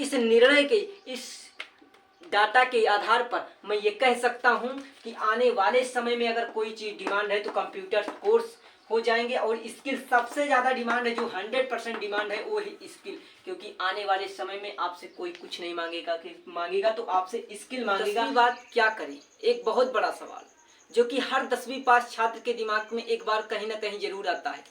इस निर्णय के, इस डाटा के आधार पर मैं ये कह सकता हूँ कि आने वाले समय में अगर कोई चीज़ डिमांड है तो कंप्यूटर कोर्स हो जाएंगे। और स्किल सबसे ज़्यादा डिमांड है, जो 100% डिमांड है वो है स्किल, क्योंकि आने वाले समय में आपसे कोई कुछ नहीं मांगेगा, कि मांगेगा तो आपसे स्किल मांगेगा। 10वीं बात क्या करें, एक बहुत बड़ा सवाल जो कि हर 10वीं पास छात्र के दिमाग में एक बार कहीं ना कहीं जरूर आता है।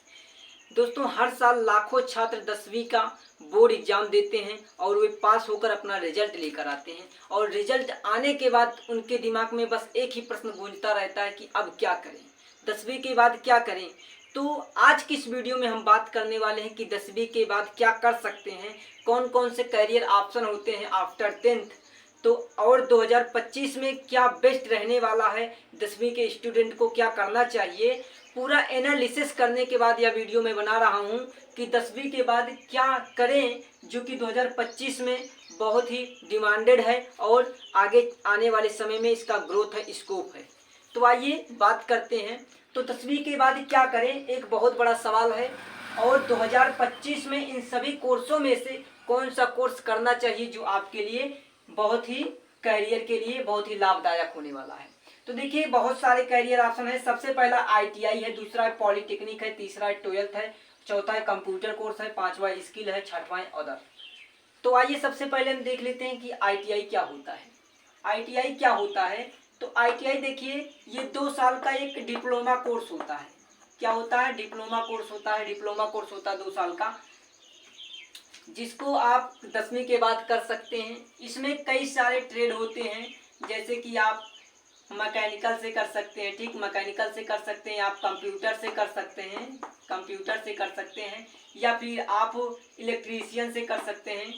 दोस्तों, हर साल लाखों छात्र 10वीं का बोर्ड एग्जाम देते हैं और वे पास होकर अपना रिजल्ट लेकर आते हैं, और रिजल्ट आने के बाद उनके दिमाग में बस एक ही प्रश्न गूंजता रहता है कि अब क्या करें, 10वीं के बाद क्या करें। तो आज की इस वीडियो में हम बात करने वाले हैं कि 10वीं के बाद क्या कर सकते हैं, कौन कौन से करियर ऑप्शन होते हैं आफ्टर 10th, तो और 2025 में क्या बेस्ट रहने वाला है, 10वीं के स्टूडेंट को क्या करना चाहिए, पूरा एनालिसिस करने के बाद यह वीडियो मैं बना रहा हूं कि 10वीं के बाद क्या करें, जो कि 2025 में बहुत ही डिमांडेड है और आगे आने वाले समय में इसका ग्रोथ है, स्कोप है। तो आइए बात करते हैं। तो 10वीं के बाद क्या करें, एक बहुत बड़ा सवाल है, और 2025 में इन सभी कोर्सों में से कौन सा कोर्स करना चाहिए जो आपके लिए बहुत ही करियर के लिए बहुत ही लाभदायक होने वाला है। तो देखिए, बहुत सारे करियर ऑप्शन है। सबसे पहला आईटीआई है, दूसरा है पॉलिटेक्निक है, तीसरा है 12th है, चौथा है कंप्यूटर कोर्स है, पांचवा स्किल है, छठवां है अदर। तो आइए सबसे पहले हम देख लेते हैं कि आईटीआई क्या होता है। आईटीआई क्या होता है, तो आईटीआई देखिए, ये 2 साल का एक डिप्लोमा कोर्स होता है। क्या होता है, डिप्लोमा कोर्स होता है। डिप्लोमा कोर्स होता है 2 साल का, जिसको आप 10वीं के बाद कर सकते हैं। इसमें कई सारे ट्रेड होते हैं, जैसे कि आप मैकेनिकल से कर सकते हैं, ठीक, मैकेनिकल से कर सकते हैं, आप कंप्यूटर से कर सकते हैं, कंप्यूटर से कर सकते हैं, या फिर आप इलेक्ट्रीशियन से कर सकते हैं,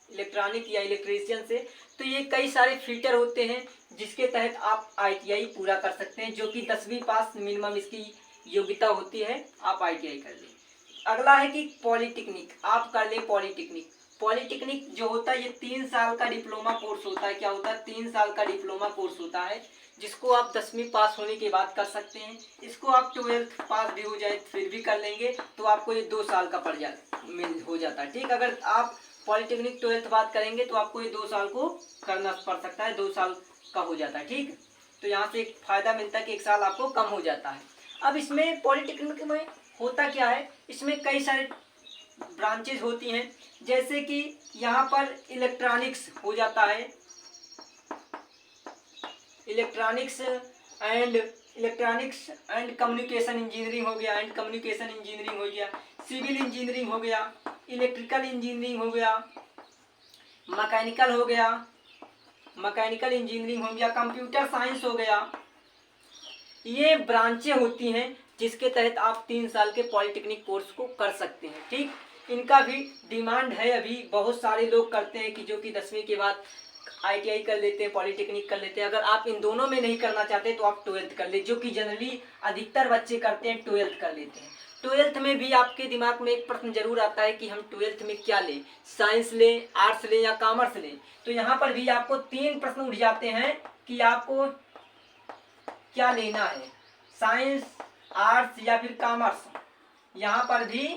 इलेक्ट्रॉनिक या इलेक्ट्रीशियन से। तो ये कई सारे फिल्टर होते हैं जिसके तहत आप आईटीआई पूरा कर सकते हैं, जो कि 10वीं पास मिनिमम इसकी योग्यता होती है, आप आईटीआई कर लें। अगला है कि पॉलिटेक्निक, आप कर लें पॉलिटेक्निक। पॉलिटेक्निक जो होता है ये 3 साल का डिप्लोमा कोर्स होता है। क्या होता है, 3 साल का डिप्लोमा कोर्स होता है, जिसको आप 10वीं पास होने के बाद कर सकते हैं। इसको आप 12th पास भी हो जाए फिर भी कर लेंगे तो आपको ये 2 साल का हो जाता है, ठीक। अगर आप पॉलिटेक्निक 12th बात करेंगे तो आपको ये 2 साल को करना पड़ सकता है, 2 साल का हो जाता है, ठीक। तो यहाँ से एक फायदा मिलता है कि 1 साल आपको कम हो जाता है। अब इसमें पॉलिटेक्निक में होता क्या है, इसमें कई सारे ब्रांचेज होती हैं, जैसे कि यहाँ पर इलेक्ट्रॉनिक्स हो जाता है, इलेक्ट्रॉनिक्स एंड कम्युनिकेशन इंजीनियरिंग हो गया, एंड कम्युनिकेशन इंजीनियरिंग हो गया, सिविल इंजीनियरिंग हो गया, इलेक्ट्रिकल इंजीनियरिंग हो गया, मैकेनिकल हो गया, मैकेनिकल इंजीनियरिंग हो गया, कंप्यूटर साइंस हो गया। ये ब्रांचें होती हैं जिसके तहत आप 3 साल के पॉलिटेक्निक कोर्स को कर सकते हैं, ठीक। इनका भी डिमांड है, अभी बहुत सारे लोग करते हैं कि जो कि 10वीं के बाद आईटीआई कर लेते हैं, पॉलिटेक्निक कर लेते हैं। अगर आप इन दोनों में नहीं करना चाहते तो आप 12th कर ले, जो कि जनरली अधिकतर बच्चे करते हैं, 12th कर लेते हैं। 12th में भी आपके दिमाग में एक प्रश्न जरूर आता है कि हम 12th में क्या लें, साइंस लें, आर्ट्स लें या कॉमर्स लें। तो यहाँ पर भी आपको 3 प्रश्न उठ जाते हैं कि आपको क्या लेना है, साइंस, आर्ट्स या फिर कॉमर्स। यहाँ पर भी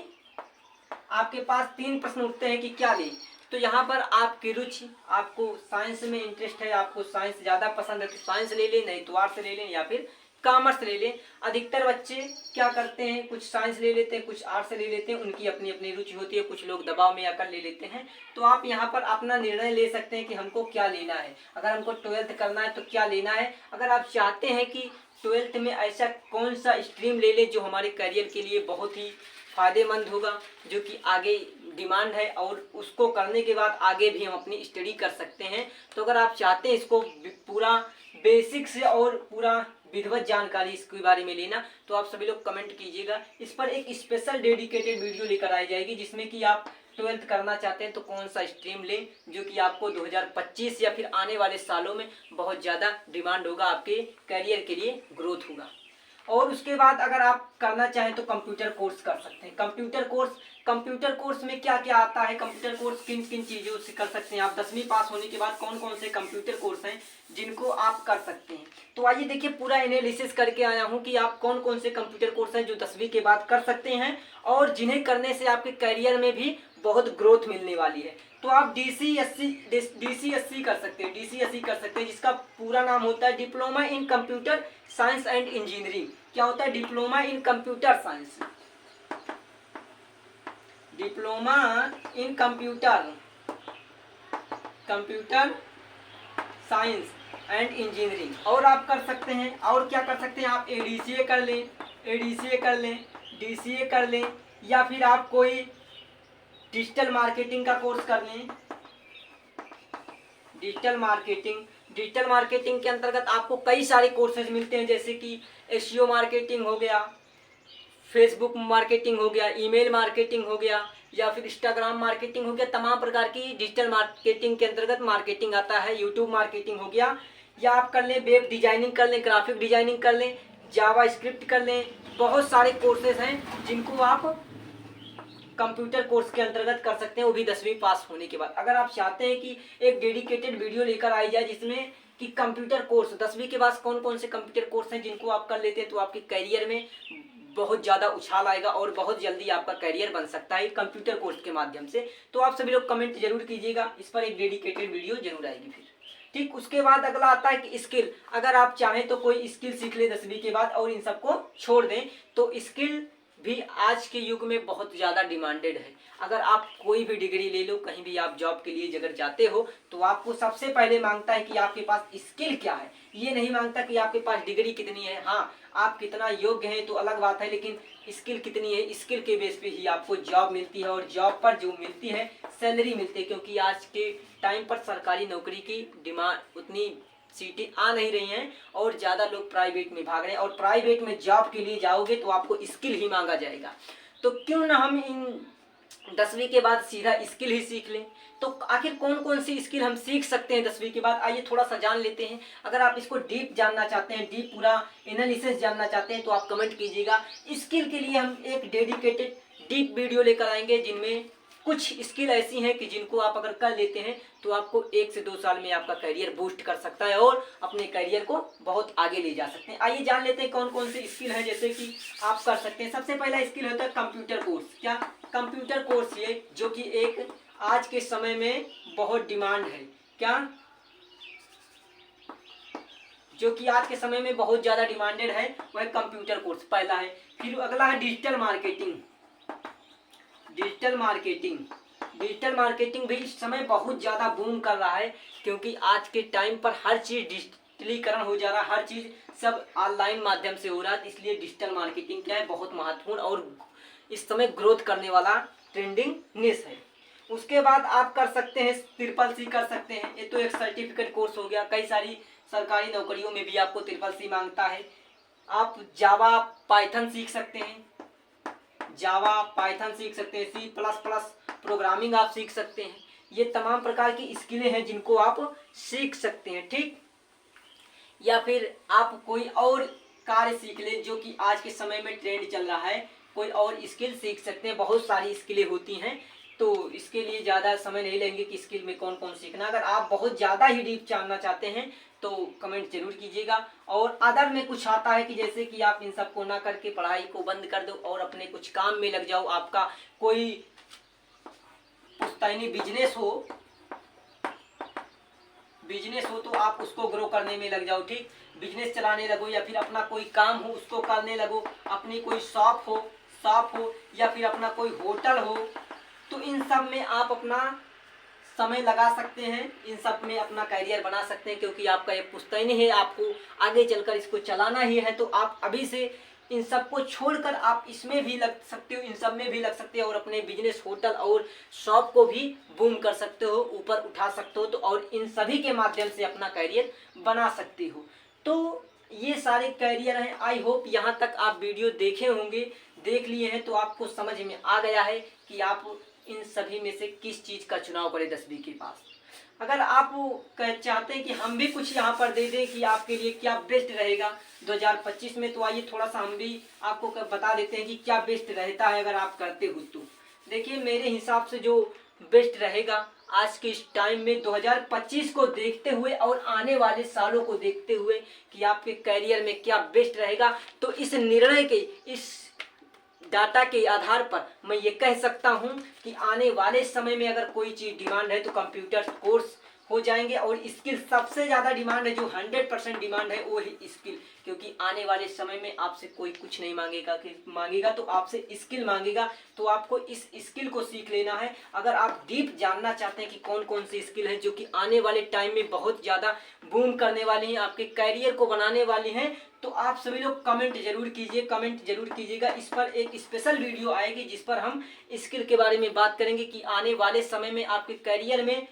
आपके पास 3 प्रश्न उठते हैं कि क्या लें। तो यहाँ पर आपकी रुचि, आपको साइंस में इंटरेस्ट है, आपको साइंस ज़्यादा पसंद है तो साइंस ले लें, नहीं तो आर्ट्स ले लें या फिर कॉमर्स ले लें। अधिकतर बच्चे क्या करते हैं, कुछ साइंस ले लेते हैं, कुछ आर्ट्स ले लेते हैं, उनकी अपनी अपनी रुचि होती है, कुछ लोग दबाव में आकर ले लेते हैं। तो आप यहाँ पर अपना निर्णय ले सकते हैं कि हमको क्या लेना है। अगर हमको 12th करना है तो क्या लेना है। अगर आप चाहते हैं कि 12th में ऐसा कौन सा स्ट्रीम ले लें जो हमारे करियर के लिए बहुत ही फायदेमंद होगा, जो कि आगे डिमांड है और उसको करने के बाद आगे भी हम अपनी स्टडी कर सकते हैं। तो अगर आप चाहते हैं इसको पूरा बेसिक से और पूरा विधिवत जानकारी इसके बारे में लेना, तो आप सभी लोग कमेंट कीजिएगा। इस पर एक स्पेशल डेडिकेटेड वीडियो लेकर आई जाएगी, जिसमें कि आप 12th करना चाहते हैं तो कौन सा स्ट्रीम लें, जो कि आपको 2025 या फिर आने वाले सालों में बहुत ज़्यादा डिमांड होगा, आपके करियर के लिए ग्रोथ होगा। और उसके बाद अगर आप करना चाहें तो कंप्यूटर कोर्स कर सकते हैं। कंप्यूटर कोर्स में क्या क्या आता है, कंप्यूटर कोर्स किन किन चीज़ों से कर सकते हैं आप 10वीं पास होने के बाद, कौन कौन से कंप्यूटर कोर्स हैं जिनको आप कर सकते हैं। तो आइए देखिए, पूरा एनालिसिस करके आया हूं कि आप कौन कौन से कंप्यूटर कोर्स हैं जो 10वीं के बाद कर सकते हैं और जिन्हें करने से आपके करियर में भी बहुत ग्रोथ मिलने वाली है। तो आप DCSC कर सकते हैं, DCSC कर सकते हैं, जिसका पूरा नाम होता है diploma in computer science and engineering. क्या होता है? Diploma in computer science, diploma in computer science and engineering. और आप कर सकते हैं, और क्या कर सकते हैं आप? ADCA कर लें, ADCA कर लें, DCA कर लें, या फिर आप कोई डिजिटल मार्केटिंग का कोर्स कर लें। डिजिटल मार्केटिंग के अंतर्गत आपको कई सारे कोर्सेज मिलते हैं, जैसे कि SEO मार्केटिंग हो गया, फेसबुक मार्केटिंग हो गया, ईमेल मार्केटिंग हो गया, या फिर इंस्टाग्राम मार्केटिंग हो गया। तमाम प्रकार की डिजिटल मार्केटिंग के अंतर्गत मार्केटिंग आता है। यूट्यूब मार्केटिंग हो गया, या आप कर लें वेब डिजाइनिंग कर लें, ग्राफिक डिजाइनिंग कर लें, जावा स्क्रिप्ट कर लें। बहुत सारे कोर्सेज हैं जिनको आप कंप्यूटर कोर्स के अंतर्गत कर सकते हैं, वो भी 10वीं पास होने के बाद। अगर आप चाहते हैं कि एक डेडिकेटेड वीडियो लेकर आई जाए जिसमें कि कंप्यूटर कोर्स 10वीं के बाद कौन कौन से कंप्यूटर कोर्स हैं जिनको आप कर लेते हैं, तो आपके करियर में बहुत ज़्यादा उछाल आएगा और बहुत जल्दी आपका करियर बन सकता है कंप्यूटर कोर्स के माध्यम से। तो आप सभी लोग कमेंट जरूर कीजिएगा, इस पर एक डेडिकेटेड वीडियो जरूर आएगी फिर। ठीक, उसके बाद अगला आता है कि स्किल। अगर आप चाहें तो कोई स्किल सीख ले 10वीं के बाद और इन सबको छोड़ दें, तो स्किल भी आज के युग में बहुत ज़्यादा डिमांडेड है। अगर आप कोई भी डिग्री ले लो, कहीं भी आप जॉब के लिए अगर जाते हो, तो आपको सबसे पहले मांगता है कि आपके पास स्किल क्या है। ये नहीं मांगता कि आपके पास डिग्री कितनी है। हाँ, आप कितना योग्य हैं तो अलग बात है, लेकिन स्किल कितनी है, स्किल के बेस पे ही आपको जॉब मिलती है। और जॉब पर जो मिलती है सैलरी मिलती है, क्योंकि आज के टाइम पर सरकारी नौकरी की डिमांड उतनी सीटें आ नहीं रही हैं और ज़्यादा लोग प्राइवेट में भाग रहे हैं। और प्राइवेट में जॉब के लिए जाओगे तो आपको स्किल ही मांगा जाएगा। तो क्यों ना हम इन 10वीं के बाद सीधा स्किल ही सीख लें। तो आखिर कौन कौन सी स्किल हम सीख सकते हैं 10वीं के बाद, आइए थोड़ा सा जान लेते हैं। अगर आप इसको डीप जानना चाहते हैं, डीप पूरा एनालिसिस जानना चाहते हैं, तो आप कमेंट कीजिएगा। स्किल के लिए हम एक डेडिकेटेड डीप वीडियो लेकर आएंगे, जिनमें कुछ स्किल ऐसी हैं कि जिनको आप अगर कर लेते हैं तो आपको 1 से 2 साल में आपका करियर बूस्ट कर सकता है और अपने करियर को बहुत आगे ले जा सकते हैं। आइए जान लेते हैं कौन कौन से स्किल है जैसे कि आप कर सकते हैं। सबसे पहला स्किल होता है कंप्यूटर कोर्स। क्या? कंप्यूटर कोर्स, ये जो कि एक आज के समय में बहुत डिमांड है। क्या? जो कि आज के समय में बहुत ज़्यादा डिमांडेड है, वह कंप्यूटर कोर्स पहला है। फिर अगला है डिजिटल मार्केटिंग। डिजिटल मार्केटिंग भी इस समय बहुत ज़्यादा बूम कर रहा है, क्योंकि आज के टाइम पर हर चीज़ डिजिटलीकरण हो जा रहा है, हर चीज़ सब ऑनलाइन माध्यम से हो रहा है। इसलिए डिजिटल मार्केटिंग क्या है, बहुत महत्वपूर्ण और इस समय ग्रोथ करने वाला ट्रेंडिंग निश है। उसके बाद आप कर सकते हैं CCC कर सकते हैं। ये तो एक सर्टिफिकेट कोर्स हो गया। कई सारी सरकारी नौकरियों में भी आपको CCC मांगता है। आप जावा पाइथन सीख सकते हैं, सीख सकते हैं, C++ प्रोग्रामिंग आप सीख सकते हैं। ये तमाम प्रकार की स्किलें हैं जिनको आप सीख सकते हैं। ठीक, या फिर आप कोई और कार्य सीख लें जो कि आज के समय में ट्रेंड चल रहा है, कोई और स्किल सीख सकते हैं। बहुत सारी स्किलें होती हैं, तो इसके लिए ज़्यादा समय नहीं लेंगे कि स्किल में कौन कौन सीखना। अगर आप बहुत ज़्यादा ही डीप जानना चाहते हैं तो कमेंट जरूर कीजिएगा। और अदर में कुछ आता है कि जैसे कि आप इन सब को ना करके पढ़ाई को बंद कर दो और अपने कुछ काम में लग जाओ। आपका कोई पुश्तैनी बिजनेस हो तो आप उसको ग्रो करने में लग जाओ। ठीक, बिजनेस चलाने लगो, या फिर अपना कोई काम हो उसको करने लगो, अपनी कोई शॉप हो या फिर अपना कोई होटल हो, तो इन सब में आप अपना समय लगा सकते हैं, इन सब में अपना करियर बना सकते हैं। क्योंकि आपका एक पुश्तैनी है, आपको आगे चलकर इसको चलाना ही है, तो आप अभी से इन सब को छोड़कर आप इसमें भी लग सकते हो, इन सब में भी लग सकते हो और अपने बिजनेस, होटल और शॉप को भी बूम कर सकते हो, ऊपर उठा सकते हो। तो और इन सभी के माध्यम से अपना करियर बना सकते हो। तो ये सारे करियर हैं। आई होप यहाँ तक आप वीडियो देखे होंगे, देख लिए हैं, तो आपको समझ में आ गया है कि आप इन सभी में से किस चीज़ का चुनाव करें 10वीं के पास। अगर आप चाहते हैं कि हम भी कुछ यहाँ पर दे दें कि आपके लिए क्या बेस्ट रहेगा 2025 में, तो आइए थोड़ा सा हम भी आपको बता देते हैं कि क्या बेस्ट रहता है अगर आप करते हो तो। देखिए, मेरे हिसाब से जो बेस्ट रहेगा आज के इस टाइम में 2025 को देखते हुए और आने वाले सालों को देखते हुए कि आपके करियर में क्या बेस्ट रहेगा, तो इस डाटा के आधार पर मैं ये कह सकता हूँ कि आने वाले समय में अगर कोई चीज़ डिमांड है तो कंप्यूटर कोर्स हो जाएंगे। और स्किल सबसे ज़्यादा डिमांड है, जो 100% डिमांड है वो है स्किल, क्योंकि आने वाले समय में आपसे कोई कुछ नहीं मांगेगा, कि मांगेगा तो आपसे स्किल मांगेगा। तो आपको इस स्किल को सीख लेना है। अगर आप डीप जानना चाहते हैं कि कौन कौन सी स्किल है जो कि आने वाले टाइम में बहुत ज़्यादा बूम करने वाली हैं, आपके करियर को बनाने वाली हैं, तो आप सभी लोग कमेंट जरूर कीजिए, कमेंट जरूर कीजिएगा। इस पर एक स्पेशल वीडियो आएगी जिस पर हम स्किल के बारे में बात करेंगे कि आने वाले समय में आपके करियर में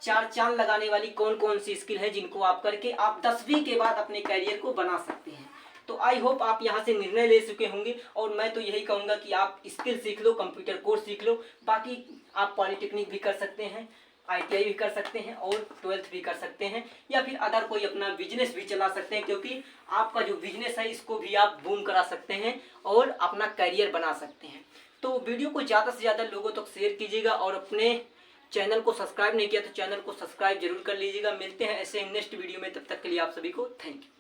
चार चांद लगाने वाली कौन कौन सी स्किल है जिनको आप करके आप 10वीं के बाद अपने करियर को बना सकते हैं। तो आई होप आप यहाँ से निर्णय ले चुके होंगे, और मैं तो यही कहूँगा कि आप स्किल सीख लो, कंप्यूटर कोर्स सीख लो। बाकी आप पॉलिटेक्निक भी कर सकते हैं, ITI भी कर सकते हैं और 12th भी कर सकते हैं, या फिर अदर कोई अपना बिजनेस भी चला सकते हैं, क्योंकि आपका जो बिजनेस है इसको भी आप बूम करा सकते हैं और अपना करियर बना सकते हैं। तो वीडियो को ज़्यादा से ज़्यादा लोगों तक शेयर कीजिएगा, और अपने चैनल को सब्सक्राइब नहीं किया तो चैनल को सब्सक्राइब जरूर कर लीजिएगा। मिलते हैं ऐसे नेक्स्ट वीडियो में, तब तक के लिए आप सभी को थैंक यू।